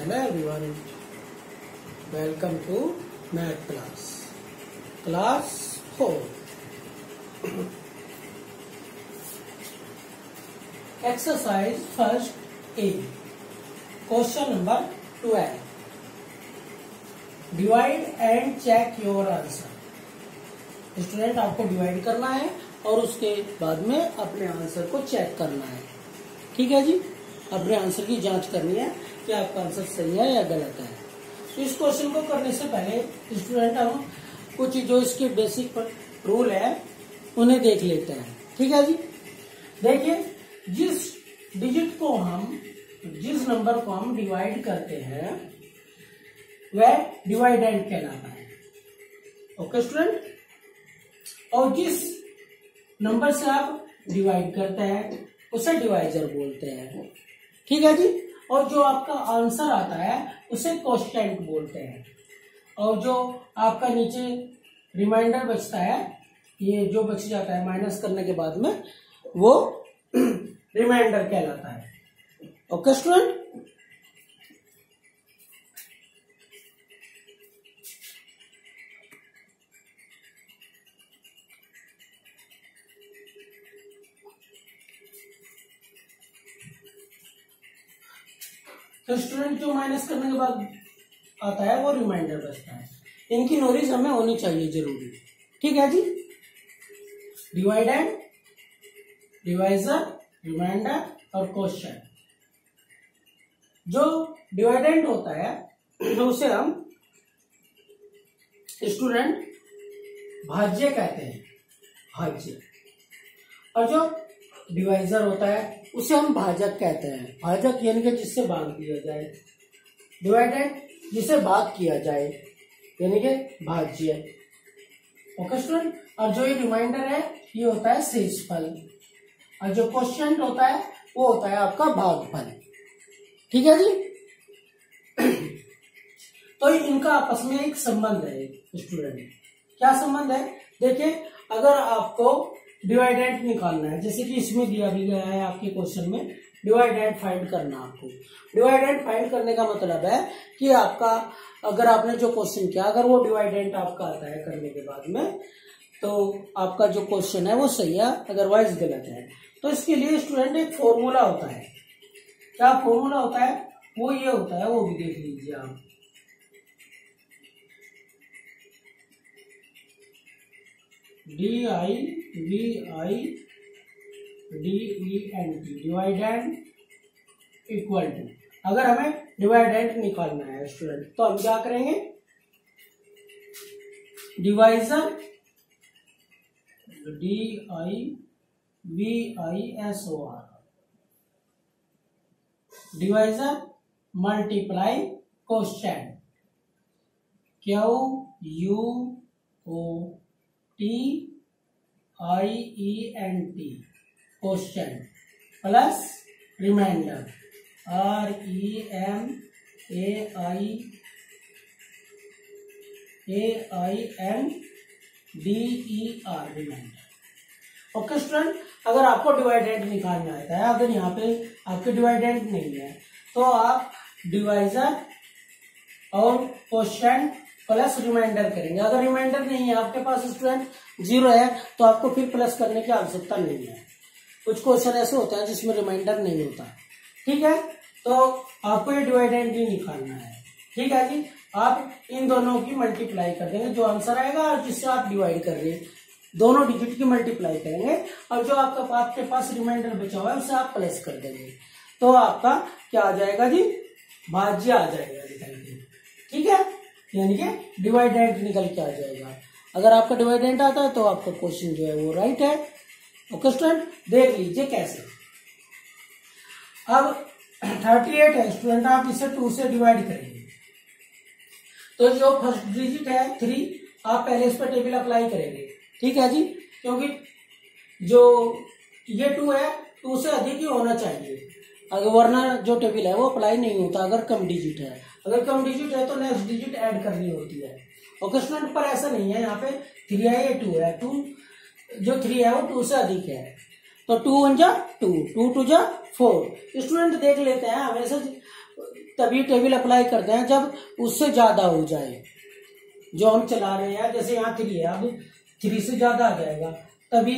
Hello everyone, welcome to math class 4. Exercise first A, question number 12. Divide and check your answer. Student आपको divide करना है और उसके बाद में अपने आंसर को चेक करना है। ठीक है जी, अपने आंसर की जांच करनी है कि आपका आंसर सही है या गलत है। तो इस क्वेश्चन को करने से पहले स्टूडेंट हम कुछ जो इसके बेसिक रूल है उन्हें देख लेते हैं। ठीक है जी, देखिए जिस नंबर को हम डिवाइड करते हैं वह डिवाइडेंड कहलाता है। ओके स्टूडेंट, और जिस नंबर से आप डिवाइड करते हैं उसे डिवाइजर बोलते हैं। ठीक है जी, और जो आपका आंसर आता है उसे कोएफिशिएंट बोलते हैं, और जो आपका नीचे रिमाइंडर बचता है, ये जो बच जाता है माइनस करने के बाद में, वो रिमाइंडर कहलाता है। ओके स्टूडेंट, तो स्टूडेंट जो माइनस करने के बाद आता है वो रिमाइंडर बचता है। इनकी नॉलेज हमें होनी चाहिए जरूरी। ठीक है जी, डिवाइडेंड, डिवाइजर, रिमाइंडर और कोएफिशिएंट। जो डिवाइडेंड होता है उसे हम स्टूडेंट भाज्य कहते हैं, भाज्य। और जो डिवाइजर होता है उसे हम भाजक कहते हैं। भाजक यानी कि जिससे भाग दिया जाए, डिवाइडेड जिसे भाग किया जाए यानी कि भाज्य। ओके स्टूडेंट, और जो ये रिमाइंडर है ये होता है शेषफल, और जो कोएफिशिएंट होता है वो होता है आपका भागफल। ठीक है जी, तो इनका आपस में एक संबंध है स्टूडेंट। क्या संबंध है? देखिए, अगर आपको डिवाइडेंट निकालना है, जैसे कि इसमें दिया भी गया है आपके क्वेश्चन में, डिवाइडेंट फाइंड करना। आपको डिवाइडेंट फाइंड करने का मतलब है कि आपका, अगर आपने जो क्वेश्चन किया, अगर वो डिवाइडेंट आपका आता है करने के बाद में, तो आपका जो क्वेश्चन है वो सही है, अदरवाइज गलत है। तो इसके लिए स्टूडेंट एक फॉर्मूला होता है। क्या फॉर्मूला होता है? वो ये होता है, वो भी देख लीजिए आप। DIVIDENT, डिवाइडेंड इक्वल टू, अगर हमें डिवाइडेंट निकालना है स्टूडेंट तो हम क्या करेंगे? Divisor, DIVISOR, divisor multiply coefficient, QUOTIENT, coefficient, plus remainder, REMAINDER, remainder. Okay student, अगर आपको डिवाइडेंट निकालना आता है, अगर यहाँ पे आपके डिवाइडेंट नहीं है तो आप डिवाइजर और कोएफिशिएंट प्लस रिमाइंडर करेंगे। अगर रिमाइंडर नहीं है आपके पास स्टूडेंट, 0 है, तो आपको फिर प्लस करने की आवश्यकता नहीं है। कुछ क्वेश्चन ऐसे होते हैं जिसमें रिमाइंडर नहीं होता। ठीक है, तो आपको ये डिवाइडेंट ही निकालना है। ठीक है जी, आप इन दोनों की मल्टीप्लाई कर देंगे, जो आंसर आएगा और जिससे आप डिवाइड कर रहे हैं, दोनों डिजिट की मल्टीप्लाई करेंगे, और जो आपके पास रिमाइंडर बचा हुआ है उसे आप प्लस कर देंगे, तो आपका क्या आ जाएगा जी? भाज्य आ जाएगा निकल के। ठीक है, यानी कि डिवाइडेंट निकल के आ जाएगा। अगर आपका डिवाइडेंट आता है तो आपका क्वेश्चन जो है वो राइट है। ओके स्टूडेंट, देख लीजिए कैसे। अब 38 है स्टूडेंट, आप इसे 2 से डिवाइड करेंगे, तो जो फर्स्ट डिजिट है 3, आप पहले इस पर टेबल अप्लाई करेंगे। ठीक है जी, क्योंकि जो ये 2 है, 2 से अधिक ही होना चाहिए, अगर वरना जो टेबल है वो अप्लाई नहीं होता अगर कम डिजिट है। अगर कम डिजिट है तो नेक्स्ट डिजिट ऐड करनी होती है। ओके स्टूडेंट, पर ऐसा नहीं है, यहाँ पे 3 है, ये 2 है, 2 जो 3 है वो 2 से अधिक है, तो 2 1 जा 2, 2 2 जा 4। स्टूडेंट देख लेते हैं, हमेशा तभी टेबल अप्लाई करते हैं जब उससे ज्यादा हो जाए जो हम चला रहे हैं। जैसे यहाँ 3 है, अब 3 से ज्यादा आ जाएगा तभी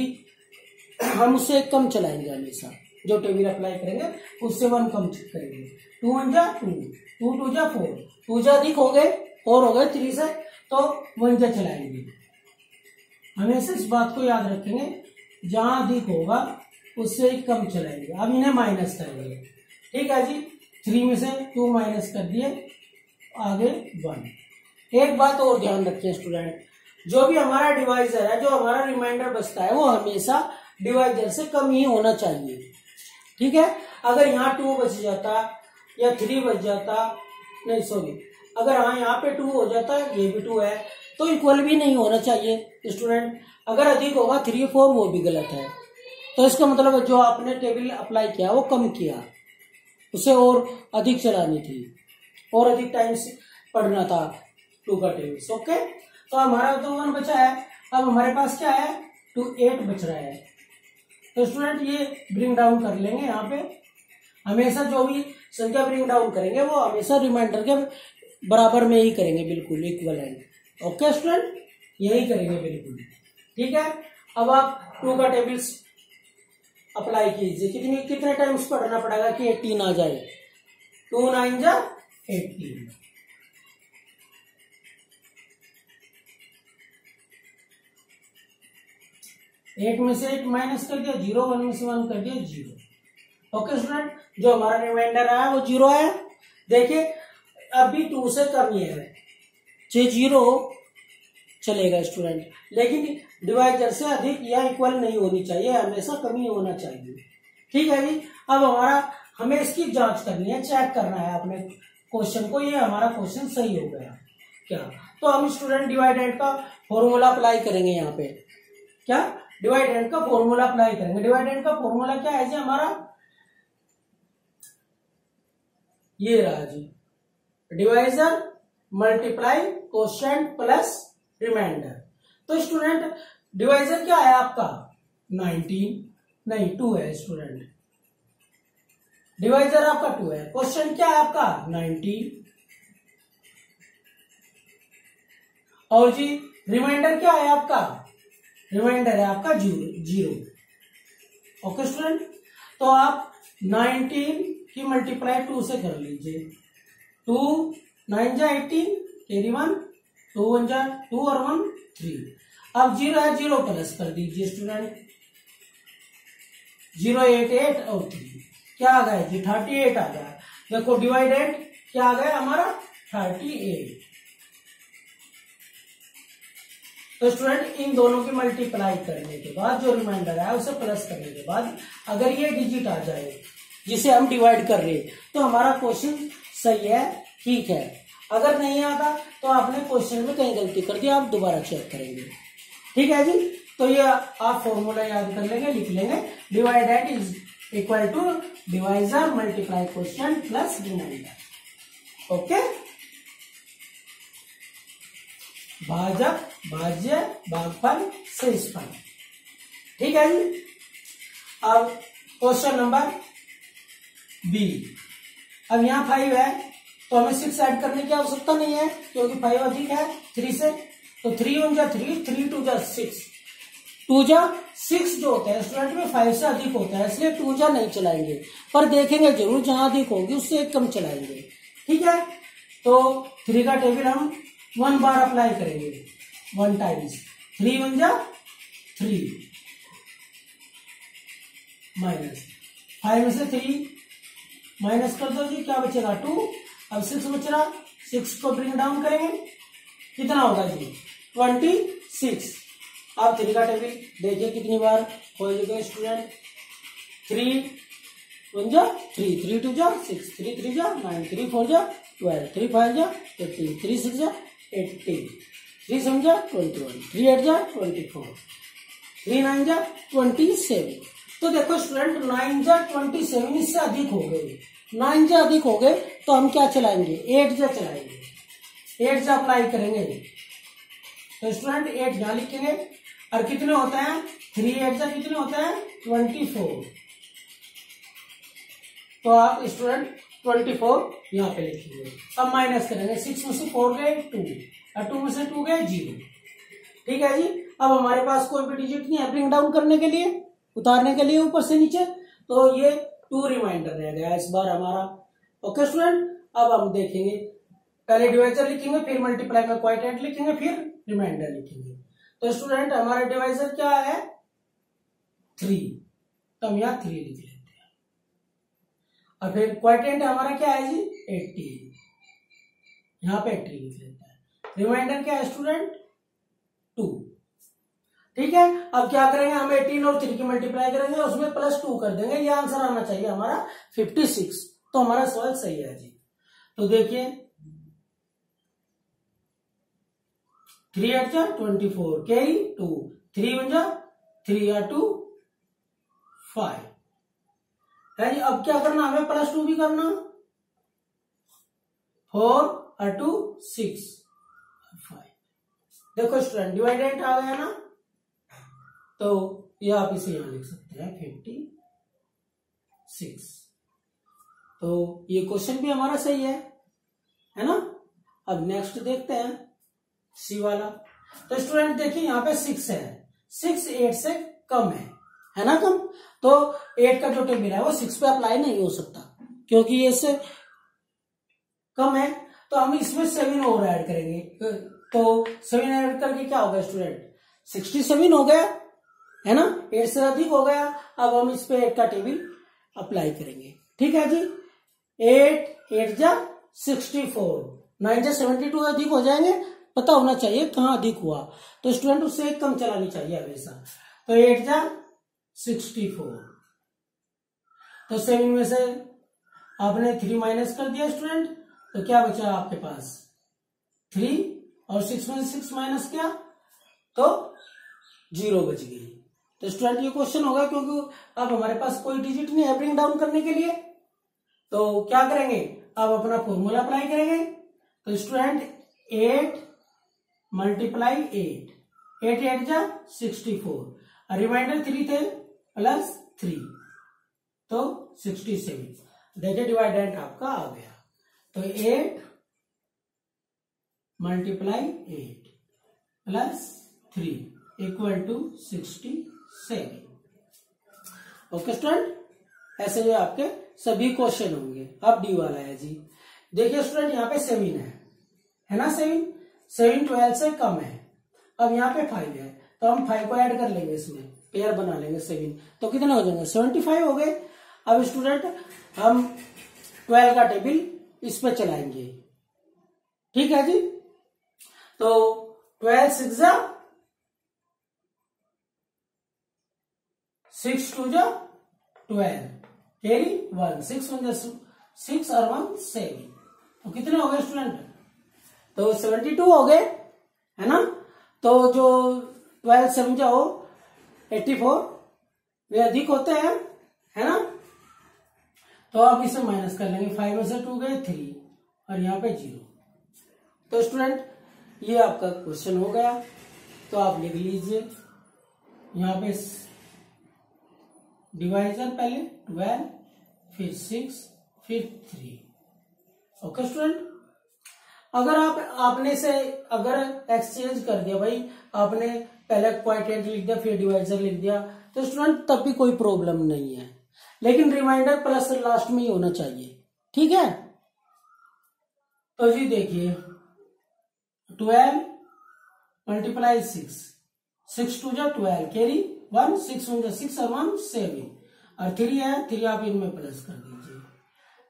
हम उससे कम चलाएंगे। हमेशा जो टेबल अप्लाई करेंगे उससे 1 कम करेंगे। 2 1 जा 2, 2 2 जा 4, 2 जा अधिक हो गए 4 हो गए 3 से, तो 1 जा चलाएंगे। हमेशा इस बात को याद रखेंगे, जहां अधिक होगा उससे कम चलाएंगे। अब इन्हें माइनस करेंगे। ठीक है जी, 3 में से 2 माइनस कर दिए, आगे 1। एक बात और ध्यान रखिए स्टूडेंट, जो भी हमारा डिवाइजर है, जो हमारा रिमाइंडर बचता है, वो हमेशा डिवाइजर से कम ही होना चाहिए। ठीक है, अगर यहाँ 2 बच जाता या 3 बच जाता, नहीं सॉरी, अगर हाँ यहाँ पे 2 हो जाता, ये भी 2 है, तो इक्वल भी नहीं होना चाहिए स्टूडेंट। अगर अधिक होगा 3 4, वो भी गलत है। तो इसका मतलब जो आपने टेबल अप्लाई किया वो कम किया, उसे और अधिक चलानी थी और अधिक टाइम से पढ़ना था 2 का टेबल। ओके, तो हमारा तो 1 बचा है। अब हमारे पास क्या है, 2 8 बच रहा है। तो स्टूडेंट ये ब्रिंग डाउन कर लेंगे। यहाँ पे हमेशा जो भी संख्या ब्रिंग डाउन करेंगे वो हमेशा रिमाइंडर के बराबर में ही करेंगे, बिल्कुल इक्वलेंट। ओके स्टूडेंट, यही करेंगे बिल्कुल। ठीक है, अब आप 2 का टेबल्स अप्लाई कीजिए। कितने टाइम्स पढ़ना पड़ेगा कि 18 आ जाए। 2 9 जा 18। एट में से 8 माइनस कर दिया 0, 1 में से 1 कर दिया 0। ओके स्टूडेंट, जो हमारा रिमाइंडर आया वो 0 है। देखिए अभी 2 से कम ही है, 0 चलेगा स्टूडेंट, लेकिन डिवाइजर से अधिक या इक्वल नहीं होनी चाहिए, हमेशा कम ही होना चाहिए। ठीक है जी, अब हमें इसकी जांच करनी है, चेक करना है अपने क्वेश्चन को, ये हमारा क्वेश्चन सही हो गया क्या। तो हम स्टूडेंट डिवाइडेंड का फॉर्मूला अप्लाई करेंगे। यहाँ पे क्या, डिवाइडेंड का फॉर्मूला अप्लाई करेंगे। डिवाइडेंड का फॉर्मूला क्या है जी हमारा, ये रहा जी, divisor multiply quotient plus remainder. तो स्टूडेंट डिवाइजर क्या है आपका 19, नहीं 2 है स्टूडेंट, डिवाइजर आपका 2 है। क्वेश्चन क्या है आपका 19, और जी रिमाइंडर क्या है आपका, रिमाइंडर है आपका 0। ओके स्टूडेंट, तो आप 19 की मल्टीप्लाई 2 से कर लीजिए। 2 9 जा 18, कैरी 1, 2 1 जा 2 और 1 3। अब 0 है, 0 प्लस कर दीजिए स्टूडेंट। 0 8 8 और 3 क्या आ गया जी 38 आ गया। देखो डिवाइडेड क्या आ गया हमारा 38। तो स्टूडेंट इन दोनों की मल्टीप्लाई करने के बाद जो रिमाइंडर है उसे प्लस करने के बाद अगर ये डिजिट आ जाए जिसे हम डिवाइड कर रहे हैं तो हमारा क्वेश्चन सही है, ठीक है। अगर नहीं आता तो आपने क्वेश्चन में कहीं गलती कर दी, आप दोबारा चेक करेंगे। ठीक है जी, तो ये आप फॉर्मूला याद कर लेंगे, लिख लेंगे। Divided is equal to divisor multiply question plus remainder. Okay, भाजक भाज्य भागफल शेषफल। ठीक है जी, अब क्वेश्चन नंबर बी। अब यहाँ 5 है तो हमें 6 ऐड करने की आवश्यकता नहीं है क्योंकि 5 अधिक है 3 से। तो 3 1 जा 3, 3 2 जा 6, 2 जा 6 जो होता है स्टूडेंट में 5 से अधिक होता है, इसलिए 2 जा नहीं चलाएंगे, पर देखेंगे जरूर जहां अधिक होगी उससे कम चलाएंगे। ठीक है, तो 3 का टेबल हम 1 बार अप्लाई करेंगे, 1 टाइम्स। 3 1 जा 3 माइनस 5 में से 3 माइनस कर दो जी, क्या बचेगा 2। अब 6 बच रहा, 6 को ब्रिंग डाउन करेंगे, कितना होगा जी 26। अब 3 का टेबल देखिए कितनी बार हो जाएगा स्टूडेंट। 3 1 जा 3, 3 2 जा 6, 3 3 जा 9, 3 4 जा 12, 3 5 जा 18, 3 6 जा 18, 3 7 जा 21, 3 8 जा 24, 3 9 जा 27। तो देखो स्टूडेंट 9 जा 27 इससे अधिक हो गए, 9 जा अधिक हो गए तो हम क्या चलाएंगे 8 जा चलाएंगे, 8 जा अप्लाई करेंगे। तो स्टूडेंट 8 यहां लिखेंगे और कितने होते हैं 3 8 जा कितने होते हैं 24। तो आप स्टूडेंट 24 यहाँ पे लिखेंगे। अब माइनस करेंगे, 6 में से 4 गए 2 और 2 में से 2 गए 0। ठीक है जी। अब हमारे पास कोई भी डिजिट नहीं है ब्रिंग डाउन करने के लिए, उतारने के लिए ऊपर से नीचे, तो ये 2 रिमाइंडर रह गया इस बार हमारा। ओके स्टूडेंट, अब हम देखेंगे, पहले डिवाइजर लिखेंगे, फिर मल्टीप्लाई में क्वाइटेंट लिखेंगे, फिर रिमाइंडर लिखेंगे। तो स्टूडेंट हमारा डिवाइजर क्या है 3, तो हम यहाँ 3 लिख लेते हैं। और फिर क्वाइटेंट हमारा क्या है जी 80, यहाँ पे 80 लिख लेते हैं। रिमाइंडर क्या है स्टूडेंट 2। ठीक है, अब क्या करेंगे, हम 18 और 3 की मल्टीप्लाई करेंगे, उसमें +2 कर देंगे, ये आंसर आना चाहिए हमारा 56। तो हमारा सवाल सही है जी। तो देखिए 3 8 जा 24 कैरी 2, 3 1 जा 3 या 2 5 है जी। अब क्या करना, हमें +2 भी करना, 4 और 2 6 5। देखो स्टूडेंट डिवाइडेंट आ गया ना, तो ये आप इसे यहां लिख सकते हैं 56। तो ये क्वेश्चन भी हमारा सही है ना। अब नेक्स्ट देखते हैं सी वाला। तो स्टूडेंट देखिए यहाँ पे 6 है, 6 8 से कम है ना कम, तो 8 का जो टेबल है वो 6 पे अप्लाई नहीं हो सकता क्योंकि ये इससे कम है। तो हम इसमें 7 और ऐड करेंगे, तो 7 ऐड करके क्या होगा स्टूडेंट 67 हो गया है ना, 8 से अधिक हो गया। अब हम इस पे 8 का टेबल अप्लाई करेंगे। ठीक है जी, 8 8 जा 64, 9 जा 72 अधिक हो जाएंगे, पता होना चाहिए कहां अधिक हुआ, तो स्टूडेंट उससे एक कम चलानी चाहिए हमेशा। तो 8 जा 64, तो 7 में से आपने 3 माइनस कर दिया स्टूडेंट, तो क्या बचा आपके पास 3, और 6 में से 6 माइनस किया तो 0 बच गई। तो स्टूडेंट ये क्वेश्चन होगा क्योंकि अब हमारे पास कोई डिजिट नहीं है ब्रिंग डाउन करने के लिए, तो क्या करेंगे, अब अपना फॉर्मूला अप्लाई करेंगे। तो स्टूडेंट 8 मल्टीप्लाई 8, 8 8 जा 64, और रिमाइंडर 3 थे +3 तो 67। देखिए डिवाइडेंट आपका आ गया, तो 8 multiply 8 +3 equal to 67। Okay student, ऐसे जो आपके सभी क्वेश्चन होंगे। अब डी वाला है जी। देखिए स्टूडेंट यहाँ पे 7 है ना, 7 12 से कम है। अब यहाँ पे 5 है, तो हम 5 को ऐड कर लेंगे, इसमें पेयर बना लेंगे 7, तो कितने हो जाएंगे 75 हो गए। अब स्टूडेंट हम 12 का टेबल इस पे चलाएंगे। ठीक है जी, तो 12 6 जा 6 2 जा 12 कैरी 1, 6 1 जा 6 और 1 7, तो कितने हो गए स्टूडेंट, तो 72 हो गए है ना। तो जो 12 7 जा हो 84, वे अधिक होते हैं है ना। तो अब इसे माइनस कर लेंगे, 5 में से 2 गए 3 और यहाँ पे 0। तो स्टूडेंट ये आपका क्वेश्चन हो गया, तो आप लिख लीजिए यहाँ पे डिवाइजर पहले 12 फिर 6 फिर 3। ओके स्टूडेंट, अगर आपने से अगर एक्सचेंज कर दिया भाई, आपने पहले क्वाइटेंट लिख दिया फिर डिवाइजर लिख दिया, तो स्टूडेंट तब भी कोई प्रॉब्लम नहीं है, लेकिन रिमाइंडर प्लस लास्ट में ही होना चाहिए। ठीक है, तो जी देखिए 12 मल्टीप्लाई 6, 6 2 जा 12 कैरी 1, 6 1 जा 6 और 1 7, और 3 है 3 आप इनमें प्लस कर दीजिए,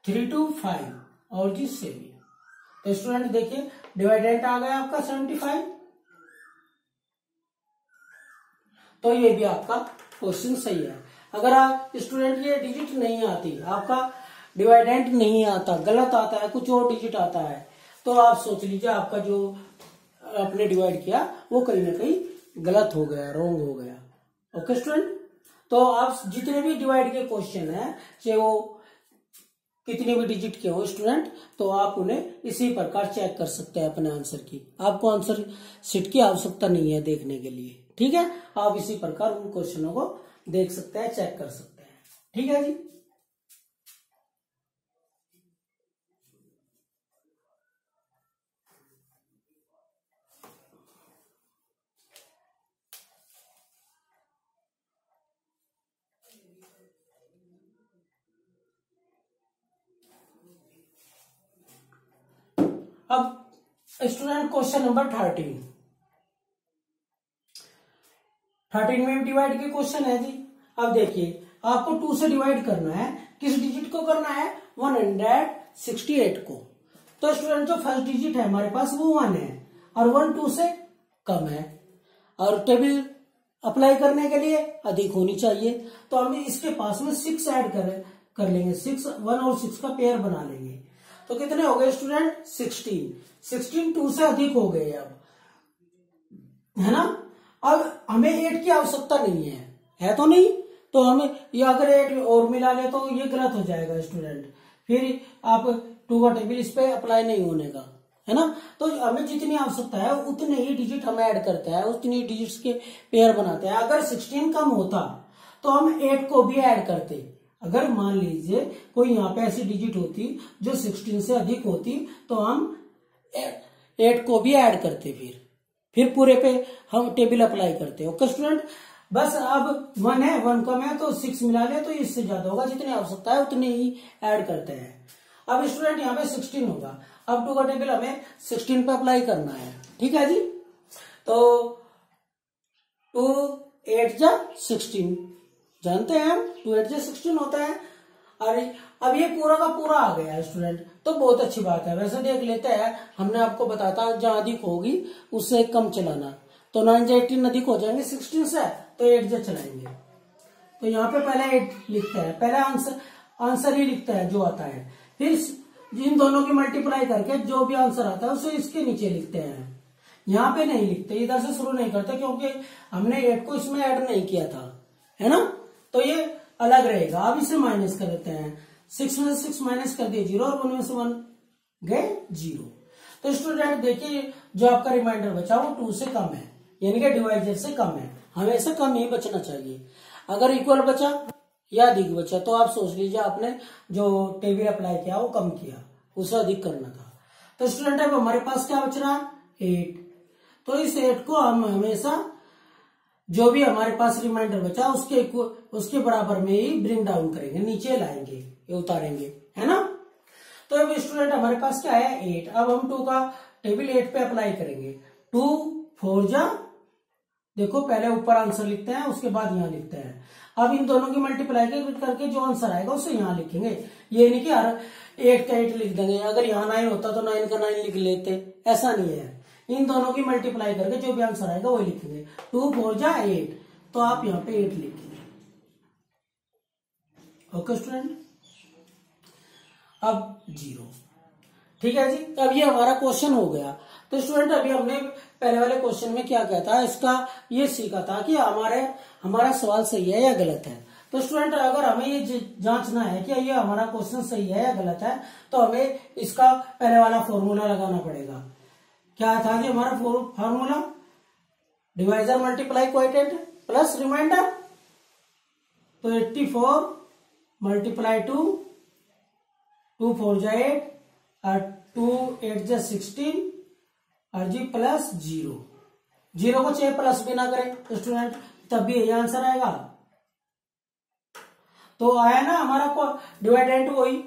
3 2 5 और जी 7। तो स्टूडेंट देखिए डिवाइडेंट आ गया आपका 75। तो ये भी आपका क्वेश्चन सही है। अगर आप स्टूडेंट ये डिजिट नहीं आती, आपका डिवाइडेंट नहीं आता, गलत आता है, कुछ और डिजिट आता है, तो आप सोच लीजिए आपका जो आपने डिवाइड किया वो कहीं ना कहीं गलत हो गया, रॉन्ग हो गया। ओके स्टूडेंट, तो आप जितने भी डिवाइड के क्वेश्चन है, चाहे वो कितने भी डिजिट के हो स्टूडेंट, तो आप उन्हें इसी प्रकार चेक कर सकते हैं अपने आंसर की। आपको आंसर शीट की आवश्यकता नहीं है देखने के लिए। ठीक है, आप इसी प्रकार उन क्वेश्चनों को देख सकते हैं, चेक कर सकते हैं। ठीक है जी। अब स्टूडेंट क्वेश्चन नंबर 13 में डिवाइड के क्वेश्चन है जी। अब देखिए आपको 2 से डिवाइड करना है, किस डिजिट को करना है, 168 को। तो स्टूडेंट जो फर्स्ट डिजिट है हमारे पास वो 1 है और 1 2 से कम है और टेबल अप्लाई करने के लिए अधिक होनी चाहिए। तो हम इसके पास में 6 ऐड कर लेंगे, 6 1 और 6 का पेयर बना लेंगे। तो कितने हो गए स्टूडेंट, 16 2 से अधिक हो गए अब, है ना। अब हमें 8 की आवश्यकता नहीं है तो नहीं, तो हमें ये अगर 8 और मिला ले तो ये गलत हो जाएगा स्टूडेंट, फिर आप 2 का टेबल इस पे अप्लाई नहीं होने का, है ना। तो हमें जितनी आवश्यकता है उतने ही डिजिट हम ऐड करते हैं, उतनी डिजिट्स के पेयर बनाते हैं। अगर 16 कम होता तो हम 8 को भी ऐड करते। अगर मान लीजिए कोई यहाँ पे ऐसी डिजिट होती जो 16 से अधिक होती तो हम 8 को भी ऐड करते, फिर पूरे पे हम टेबल अप्लाई करते। ओके स्टूडेंट, बस अब 1 है, 1 कम है तो 6 मिला ले तो इससे ज्यादा होगा, जितनी आवश्यकता है उतने ही ऐड करते हैं। अब स्टूडेंट यहाँ पे 16 होगा, अब 2 का टेबल हमें 16 पे अप्लाई करना है, ठीक है जी। तो 2 8 जा 16 जानते हैं हम, 2 8 जा 16 होता है। अरे अब ये पूरा का पूरा आ गया है स्टूडेंट, तो बहुत अच्छी बात है। वैसे देख लेते हैं, हमने आपको बताया था जहां अधिक होगी उससे कम चलाना। तो 9 जा 18 अधिक हो जाएंगे 16 से, तो 8 जा चलाएंगे। तो यहाँ पे पहले 8 लिखते हैं, पहले आंसर ही लिखता है जो आता है, फिर इन दोनों की मल्टीप्लाई करके जो भी आंसर आता है उसे इसके नीचे लिखते हैं। यहाँ पे नहीं लिखते, इधर से शुरू नहीं करते, क्योंकि हमने 8 को इसमें ऐड नहीं किया था, है ना। तो ये अलग रहेगा। अब इसे माइनस कर देते हैं, 6 में से 6 माइनस कर दिए 0 और 1 में से 1 गए 0। तो स्टूडेंट देखिए जो आपका रिमाइंडर बचा वो 2 से कम है, यानी कि डिवाइजर से कम है। हमेशा कम ही बचना चाहिए। अगर इक्वल बचा या अधिक बचा तो आप सोच लीजिए आपने जो टेबल अप्लाई किया वो कम किया, उसे अधिक करना था। तो स्टूडेंट अब हमारे पास क्या बच रहा है, 8। तो इस 8 को हम हमेशा जो भी हमारे पास रिमाइंडर बचा उसके बराबर में ही ब्रिंग डाउन करेंगे, नीचे लाएंगे, ये उतारेंगे, है ना। तो अब स्टूडेंट हमारे पास क्या है 8। अब हम 2 का टेबल 8 पे अप्लाई करेंगे। 2 4 जा, देखो पहले ऊपर आंसर लिखते हैं उसके बाद यहाँ लिखते हैं। अब इन दोनों की मल्टीप्लाई करके जो आंसर आएगा उसे यहाँ लिखेंगे। ये नहीं कि हर 8 का 8 लिख देंगे, अगर यहाँ 9 होता तो 9 का 9 लिख लेते, ऐसा नहीं है। इन दोनों की मल्टीप्लाई करके जो भी आंसर आएगा वही लिखेंगे। 2 4 जा 8, तो आप यहाँ पे 8 लिखेंगे। ओके स्टूडेंट, अब 0, ठीक है जी। अब ये हमारा क्वेश्चन हो गया। तो स्टूडेंट अभी हमने पहले वाले क्वेश्चन में क्या कहता है, इसका ये सीखा था कि हमारा सवाल सही है या गलत है। तो स्टूडेंट अगर हमें ये जांचना है कि ये हमारा क्वेश्चन सही है या गलत है, तो हमें इसका पहले वाला फॉर्मूला लगाना पड़ेगा। क्या था जी हमारा formula, divisor multiply coefficient plus remainder. तो 84 मल्टीप्लाई 2 4 जा 8 और 2 8 जा 16 और जी प्लस 0 को चाहे प्लस भी ना करें तो स्टूडेंट तब भी यही आंसर आएगा। तो आया ना हमारा डिवाइडेंट वही,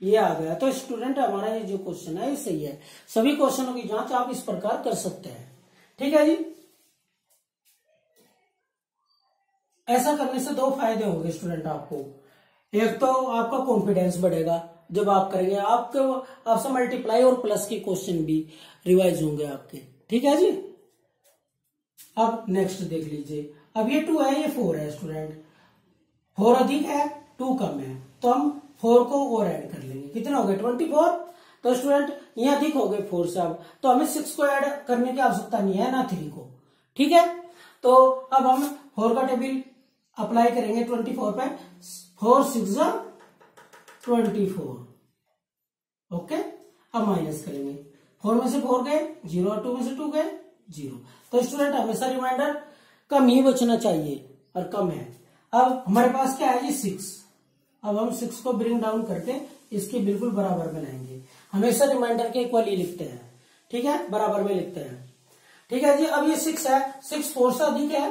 ये आ गया। तो स्टूडेंट हमारा ये जो क्वेश्चन है ये सही है। सभी क्वेश्चनों की जांच आप इस प्रकार कर सकते हैं, ठीक है जी। ऐसा करने से 2 फायदे होंगे स्टूडेंट आपको। एक तो आपका कॉन्फिडेंस बढ़ेगा जब आप करेंगे, आपसे मल्टीप्लाई और प्लस के क्वेश्चन भी रिवाइज होंगे आपके, ठीक है जी। अब नेक्स्ट देख लीजिए, अब ये 2 है ये 4 है स्टूडेंट, 4 अधिक है 2 कम है, तो हम 4 को और ऐड कर लेंगे। कितने हो गए 24। तो स्टूडेंट ये अधिक हो गए 4 से, अब तो हमें 6 को ऐड करने की आवश्यकता नहीं है ना 3 को, ठीक है। तो अब हम 4 का टेबल अप्लाई करेंगे 24 पे, 4 6 जा 24। ओके, अब माइनस करेंगे, 4 में से 4 गए 0 और 2 में से 2 गए 0। तो स्टूडेंट हमेशा रिमाइंडर कम ही बचना चाहिए और कम है। अब हमारे पास क्या है जी 6। अब हम 6 को ब्रिंग डाउन करके इसके बिल्कुल बराबर में लाएंगे। हमेशा रिमाइंडर के इक्वल ही लिखते हैं, ठीक है, बराबर में लिखते हैं, ठीक है जी। अब ये 6 है, 6 4 से अधिक है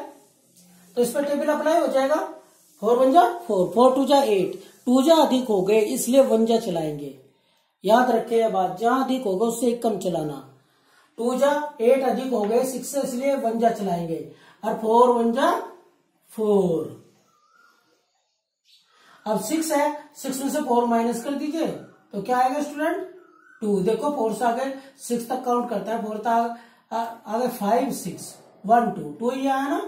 तो इस पर टेबल अप्लाई हो जाएगा। 4 1 जा 4, 4 2 जा 8, 2 जा अधिक हो गए इसलिए 1 जा चलाएंगे, याद रखे ये बात, जहां अधिक होगा उससे एक कम चलाना। 2 जा 8 अधिक हो गए 6 से, इसलिए 1 जा चलाएंगे, और 4 1 जा 4। अब 6 है, 6 में से 4 माइनस कर दीजिए तो क्या आएगा स्टूडेंट 2। देखो 4 से आगे 6 तक काउंट करता है, 4 तक आगे 5 6 1 2 2 ही आया ना।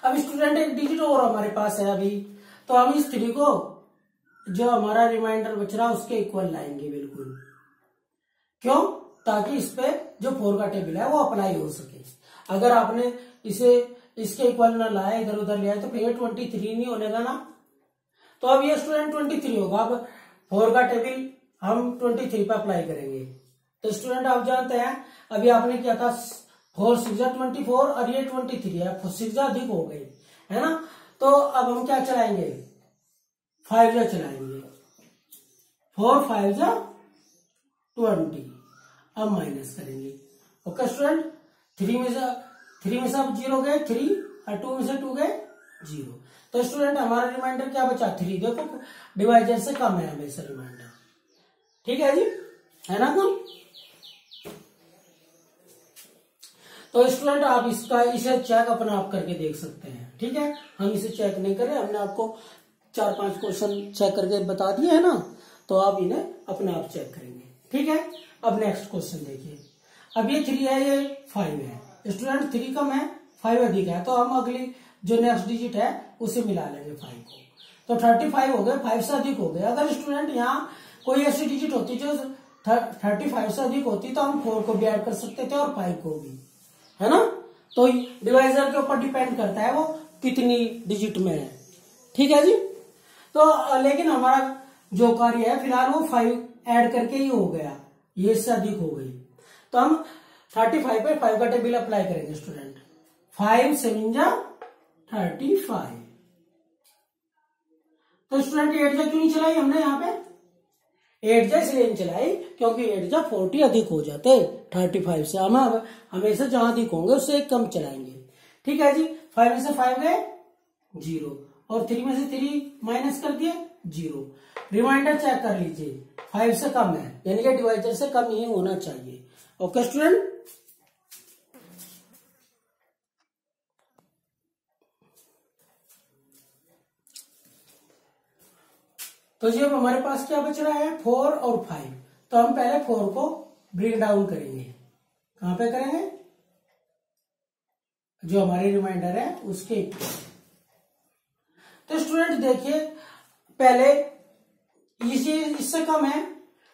अब स्टूडेंट एक डिजिट और हमारे पास है अभी, तो हम इस 3 को जो हमारा रिमाइंडर बच रहा है उसके इक्वल लाएंगे बिल्कुल। क्यों? ताकि इस पे जो 4 का टेबल है वो अप्लाई हो सके। अगर आपने इसे इसके इक्वल ना लाया, इधर उधर लिया तो फिर 23 नहीं होनेगा ना। तो अब ये स्टूडेंट 23 होगा। अब 4 का टेबल हम 23 पे अप्लाई करेंगे। तो स्टूडेंट आप जानते हैं अभी आपने किया था 4 6 जा 24 और ये 23 है, 6 जा अधिक हो गई है ना। तो अब हम क्या चलाएंगे 5 जा चलाएंगे, 4 5 जा 20। अब माइनस करेंगे। ओके स्टूडेंट, 3 में से अब 0 गए 3 और 2 में से 2 गए 0। तो स्टूडेंट हमारा रिमाइंडर क्या बचा 3। देखो डिवाइजर से कम है हमेशा रिमाइंडर, ठीक है जी, है ना कुल। तो स्टूडेंट आप इसे चेक अपना आप करके देख सकते हैं, ठीक है। हम इसे चेक नहीं कर रहे, हमने आपको 4-5 क्वेश्चन चेक करके बता दिए है ना, तो आप इन्हें अपने आप चेक करेंगे, ठीक है। अब नेक्स्ट क्वेश्चन देखिए। अब ये 3 है, ये 5 है। स्टूडेंट 3 कम है 5 अधिक है, तो हम अगली जो नेक्स्ट डिजिट है उसे मिला लेंगे 5 को। तो 35 हो गए, 5 से अधिक हो गए। अगर स्टूडेंट यहाँ कोई ऐसी डिजिट होती जो 35 से अधिक होती तो हम 4 को भी ऐड कर सकते थे और 5 को भी, है ना। तो डिवाइजर के ऊपर डिपेंड करता है वो कितनी डिजिट में है, ठीक है जी। तो लेकिन हमारा जो कार्य है फिलहाल वो 5 ऐड करके ही हो गया, ये इससे अधिक हो गई। तो हम 35 पे 5 का टेबल अप्लाई करेंगे स्टूडेंट। 5 7 जा 35। तो स्टूडेंट 8 जा क्यों नहीं चलाई हमने यहाँ पे, 8 जा इसलिए नहीं चलाई क्योंकि 8 जा 40 अधिक हो जाते 35 से। हम हमेशा जहां अधिक होंगे उससे एक कम चलाएंगे, ठीक है जी। 5 में से 5 गए 0 और 3 में से 3 माइनस कर दिए 0। रिमाइंडर चेक कर लीजिए 5 से कम है, यानी कि डिवाइजर से कम ही होना चाहिए। ओके स्टूडेंट, तो जी अब हमारे पास क्या बच रहा है 4 और 5। तो हम पहले 4 को ब्रिंग डाउन करेंगे। कहां पे करेंगे, जो हमारी रिमाइंडर है उसके। तो स्टूडेंट देखिए पहले इससे कम है,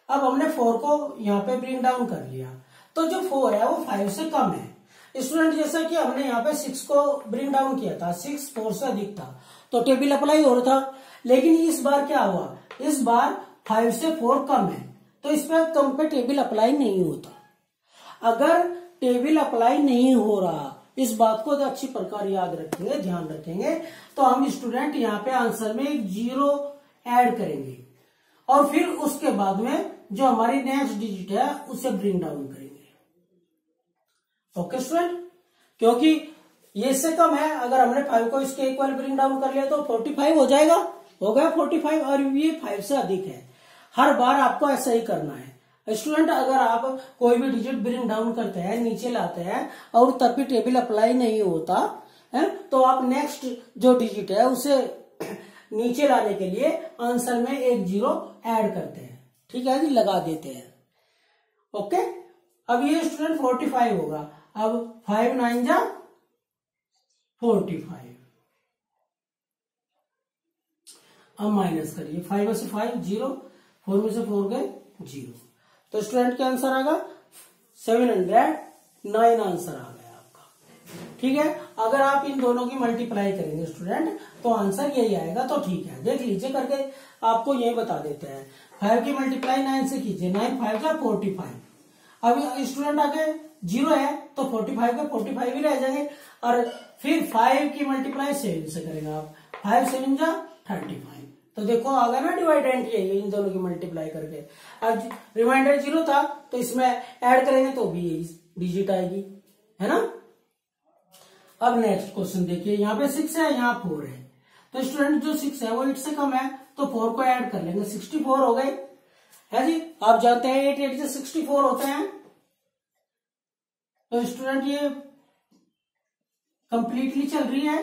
अब हमने 4 को यहाँ पे ब्रिंग डाउन कर लिया, तो जो 4 है वो 5 से कम है। स्टूडेंट जैसा कि हमने यहाँ पे 6 को ब्रिंग डाउन किया था, 6 4 से अधिक था तो टेबल अप्लाई हो रहा था। लेकिन इस बार क्या हुआ, इस बार 5 से 4 कम है, तो इस पर कम पे टेबल अप्लाई नहीं होता। अगर टेबल अप्लाई नहीं हो रहा, इस बात को अच्छी प्रकार याद रखेंगे, ध्यान रखेंगे, तो हम स्टूडेंट यहाँ पे आंसर में एक 0 ऐड करेंगे और फिर उसके बाद में जो हमारी नेक्स्ट डिजिट है उसे ब्रिंग डाउन करेंगे। ओके स्टूडेंट, क्योंकि ये इससे कम है, अगर हमने 5 को इसके इक्वल ब्रिंग डाउन कर लिया तो 45 हो जाएगा, हो गया 45, और ये 5 से अधिक है। हर बार आपको ऐसा ही करना है स्टूडेंट। अगर आप कोई भी डिजिट ब्रिंग डाउन करते हैं, नीचे लाते हैं और तब भी टेबल अप्लाई नहीं होता है, तो आप नेक्स्ट जो डिजिट है उसे नीचे लाने के लिए आंसर में एक 0 ऐड करते हैं, ठीक है जी, लगा देते हैं। ओके, अब ये स्टूडेंट 45 होगा। अब 5 9 जा 45। अब माइनस करिए, 5 में से 5 0, 4 में से 4 गए 0। तो स्टूडेंट क्या आंसर आएगा 709 आंसर आ गया आपका, ठीक है। अगर आप इन दोनों की मल्टीप्लाई करेंगे स्टूडेंट तो आंसर यही आएगा, तो ठीक है, देख लीजिए करके आपको यही बता देते हैं। 5 की मल्टीप्लाई 9 से कीजिए, 9 5 जा 45। अब स्टूडेंट आगे 0 है तो 45 के 45 ही रह जाएंगे, और फिर 5 की मल्टीप्लाई 7 से करेंगे आप, 5 7 जा 35। तो देखो आ गया ना डिवाइडेंट, ये इन दोनों की मल्टीप्लाई करके। अब रिमाइंडर 0 था तो इसमें ऐड करेंगे तो भी डिजिट आएगी, है ना। अब नेक्स्ट क्वेश्चन देखिए, यहाँ पे 6 है, यहाँ 4 है, तो स्टूडेंट जो 6 है वो 8 से कम है, तो 4 को ऐड कर लेंगे, 64 हो गए, है जी। आप जानते हैं 8 8 से 64 होते हैं। तो स्टूडेंट ये कंप्लीटली चल रही है।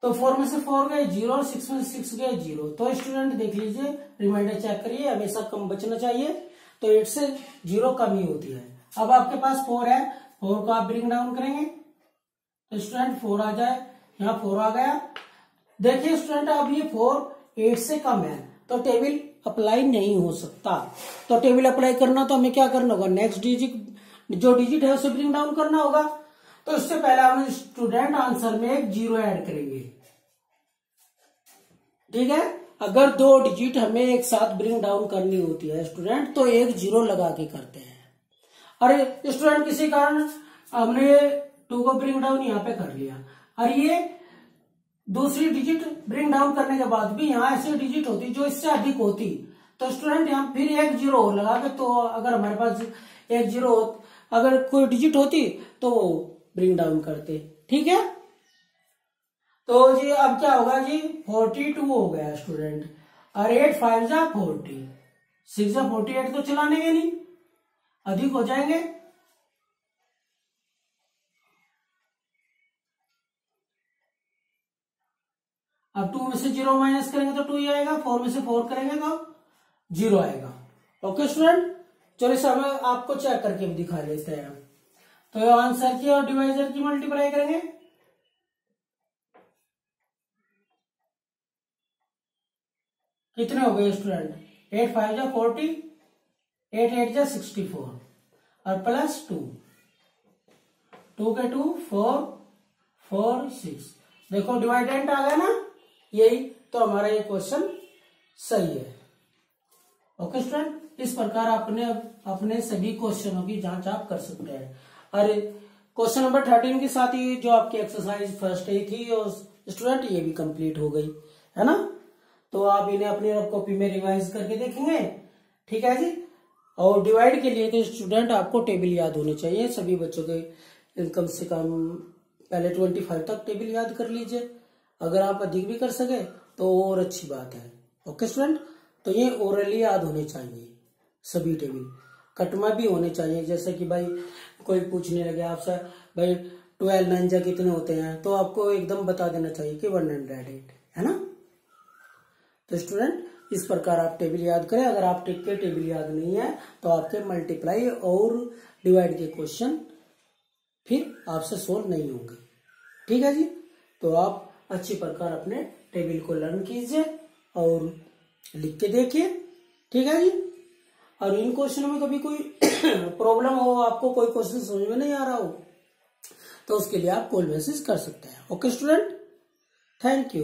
तो 4 में से 4 गए 0 और 6 में से 6 गए 0। तो स्टूडेंट देख लीजिए, रिमाइंडर चेक करिए, हमेशा कम बचना चाहिए। तो 8 से 0 कम ही होती है। अब आपके पास 4 है, 4 को आप ब्रिंग डाउन करेंगे तो स्टूडेंट 4 आ जाए, यहाँ 4 आ गया। देखिए स्टूडेंट अब ये 4 8 से कम है, तो टेबल अप्लाई नहीं हो सकता। तो टेबल अप्लाई करना तो हमें क्या करना होगा, नेक्स्ट डिजिट जो डिजिट है उसे ब्रिंग डाउन करना होगा। तो इससे पहले हम स्टूडेंट आंसर में एक 0 ऐड करेंगे, ठीक है। अगर 2 डिजिट हमें एक साथ ब्रिंग डाउन करनी होती है स्टूडेंट, तो एक 0 लगा के करते हैं। अरे स्टूडेंट किसी कारण हमने 2 को ब्रिंग डाउन यहाँ पे कर लिया, और ये दूसरी डिजिट ब्रिंग डाउन करने के बाद भी यहाँ ऐसी डिजिट होती जो इससे अधिक होती, तो स्टूडेंट यहाँ फिर एक 0 और लगा के, तो अगर हमारे पास एक 0 अगर कोई डिजिट होती तो वो ब्रिंग डाउन करते, ठीक है। तो जी अब क्या होगा जी, 42 हो गया स्टूडेंट, और 8 5 जा 40, 6 जा 48 तो चलाने के नहीं, अधिक हो जाएंगे। अब 2 में से 0 माइनस करेंगे तो 2 ही आएगा, 4 में से 4 करेंगे तो 0 आएगा। ओके स्टूडेंट, चलिए सब आपको चेक करके भी दिखा देते हैं। तो आंसर की और डिवाइजर की मल्टीप्लाई करेंगे, कितने हो गए स्टूडेंट, 8 5 जा 40, 8 8 जा 64 और प्लस 2, 2 के 2 4 4 6। देखो डिवाइडेंट आ गया ना, यही तो हमारा ये क्वेश्चन सही है। ओके स्टूडेंट, इस प्रकार अपने सभी क्वेश्चनों की जांच आप कर सकते हैं। और क्वेश्चन नंबर 13 के साथ ही जो आपकी एक्सरसाइज फर्स्ट ही थी और स्टूडेंट ये भी कंप्लीट हो गई है ना। तो आप इन्हें अपनी रफ कॉपी में रिवाइज करके देखेंगे, ठीक है जी। और डिवाइड के लिए तो स्टूडेंट आपको टेबल याद होने चाहिए सभी बच्चों के, कम से कम पहले 25 तक टेबल याद कर लीजिए। अगर आप अधिक भी कर सके तो और अच्छी बात है। ओके स्टूडेंट, तो ये ओरली याद होने चाहिए सभी टेबल, कटमा भी होने चाहिए। जैसे कि भाई कोई पूछने लगे आपसे, भाई 12 9 जा कितने होते हैं, तो आपको एकदम बता देना चाहिए कि 108, है ना। तो स्टूडेंट इस प्रकार आप टेबल याद करें। अगर आप के टेबल याद नहीं है तो आपके मल्टीप्लाई और डिवाइड के क्वेश्चन फिर आपसे सोल्व नहीं होंगे, ठीक है जी। तो आप अच्छी प्रकार अपने टेबल को लर्न कीजिए और लिख के देखिए, ठीक है जी। और इन क्वेश्चनों में कभी कोई प्रॉब्लम हो, आपको कोई क्वेश्चन समझ में नहीं आ रहा हो, तो उसके लिए आप कॉल मैसेज कर सकते हैं। Okay student, thank you.